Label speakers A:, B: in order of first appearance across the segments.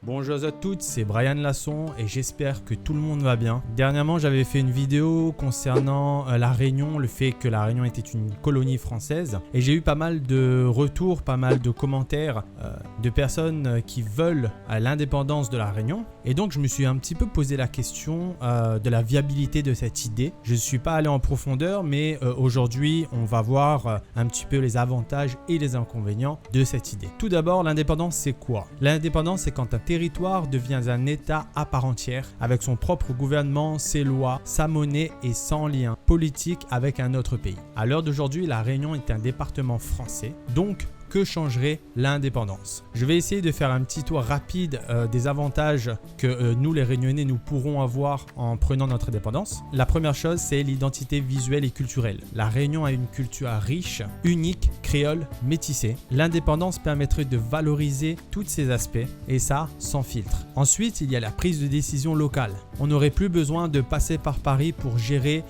A: Bonjour à toutes, c'est Brian Lasson et j'espère que tout le monde va bien. Dernièrement, j'avais fait une vidéo concernant la Réunion, le fait que la Réunion était une colonie française. Et j'ai eu pas mal de retours, pas mal de commentaires de personnes qui veulent l'indépendance de la Réunion. Et donc, je me suis un petit peu posé la question de la viabilité de cette idée. Je ne suis pas allé en profondeur, mais aujourd'hui, on va voir un petit peu les avantages et les inconvénients de cette idée. Tout d'abord, l'indépendance, c'est quoi? L'indépendance, c'est quand un territoire devient un État à part entière, avec son propre gouvernement, ses lois, sa monnaie et sans lien politique avec un autre pays. À l'heure d'aujourd'hui, la Réunion est un département français, donc que changerait l'indépendance? Je vais essayer de faire un petit tour rapide des avantages que nous les Réunionnais nous pourrons avoir en prenant notre indépendance. La première chose, c'est l'identité visuelle et culturelle. La Réunion a une culture riche, unique, créole, métissée. L'indépendance permettrait de valoriser tous ces aspects et ça sans filtre. Ensuite, il y a la prise de décision locale. On n'aurait plus besoin de passer par Paris pour gérer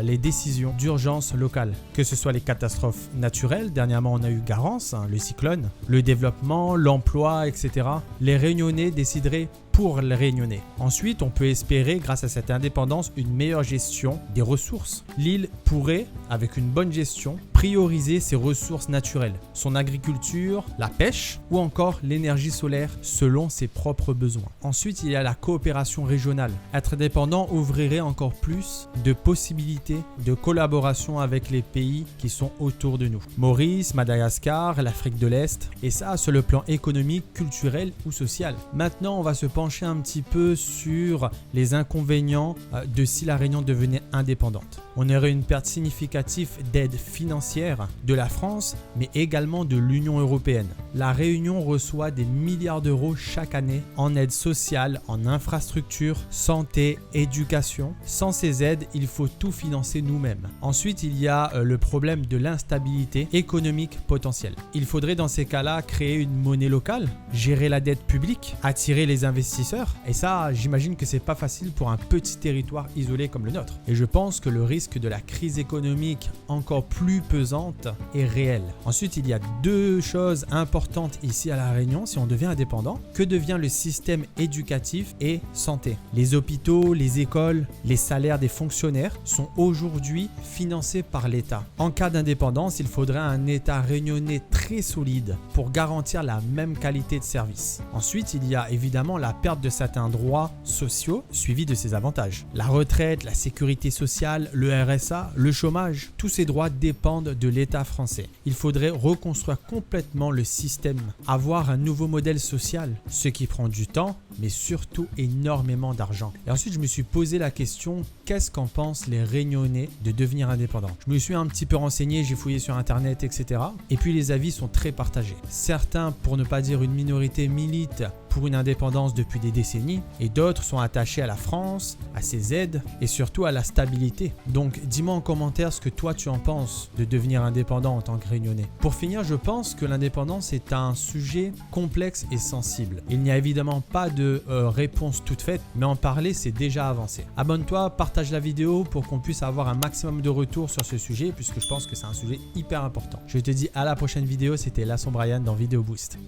A: les décisions d'urgence locales, que ce soit les catastrophes naturelles. Dernièrement, on a eu Garance, le cyclone, le développement, l'emploi, etc. Les Réunionnais décideraient pour les Réunionnais. Ensuite, on peut espérer, grâce à cette indépendance, une meilleure gestion des ressources. L'île pourrait, avec une bonne gestion, prioriser ses ressources naturelles, son agriculture, la pêche ou encore l'énergie solaire selon ses propres besoins. Ensuite, il y a la coopération régionale. Être indépendant ouvrirait encore plus de possibilités de collaboration avec les pays qui sont autour de nous. Maurice, Madagascar, l'Afrique de l'Est, et ça sur le plan économique, culturel ou social. Maintenant, on va se pencher un petit peu sur les inconvénients de si la Réunion devenait indépendante. On aurait une perte significative d'aide financière de la France, mais également de l'Union européenne. La Réunion reçoit des milliards d'euros chaque année en aide sociale, en infrastructure, santé, éducation. Sans ces aides, il faut tout financer nous-mêmes. Ensuite, il y a le problème de l'instabilité économique potentielle. Il faudrait dans ces cas-là créer une monnaie locale, gérer la dette publique, attirer les investisseurs. Et ça, j'imagine que c'est pas facile pour un petit territoire isolé comme le nôtre. Et je pense que le risque de la crise économique encore plus pesante est réel. Ensuite, il y a deux choses importantes ici à La Réunion si on devient indépendant. Que devient le système éducatif et santé? Les hôpitaux, les écoles, les salaires des fonctionnaires sont aujourd'hui financés par l'État. En cas d'indépendance, il faudrait un État réunionnais très solide pour garantir la même qualité de service. Ensuite, il y a évidemment la perte de certains droits sociaux suivis de ces avantages. La retraite, la sécurité sociale, le RSA, le chômage, tous ces droits dépendent de l'État français. Il faudrait reconstruire complètement le système, avoir un nouveau modèle social, ce qui prend du temps, mais surtout énormément d'argent. Et ensuite, je me suis posé la question, qu'est-ce qu'en pensent les Réunionnais de devenir indépendants? Je me suis un petit peu renseigné, j'ai fouillé sur internet, etc. Et puis les avis sont très partagés. Certains, pour ne pas dire une minorité, militent pour une indépendance depuis des décennies et d'autres sont attachés à la France, à ses aides et surtout à la stabilité. Donc dis-moi en commentaire ce que toi tu en penses de devenir indépendant en tant que Réunionnais. Pour finir, je pense que l'indépendance est un sujet complexe et sensible. Il n'y a évidemment pas de réponse toute faite, mais en parler c'est déjà avancé. Abonne-toi, partage la vidéo pour qu'on puisse avoir un maximum de retours sur ce sujet puisque je pense que c'est un sujet hyper important. Je te dis à la prochaine vidéo, c'était Lasson Brian dans Vidéo Boost.